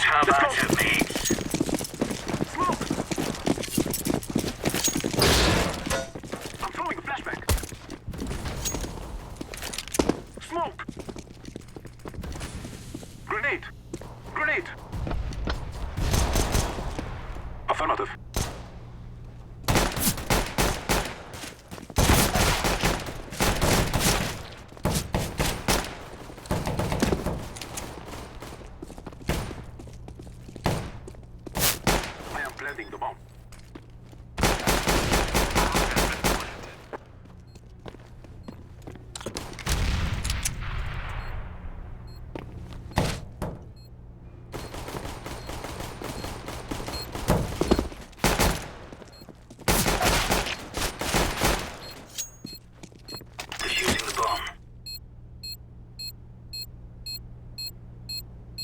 How Let's about go. it, mates? Smoke! I'm throwing a flashback. Smoke! Grenade! Grenade! Affirmative.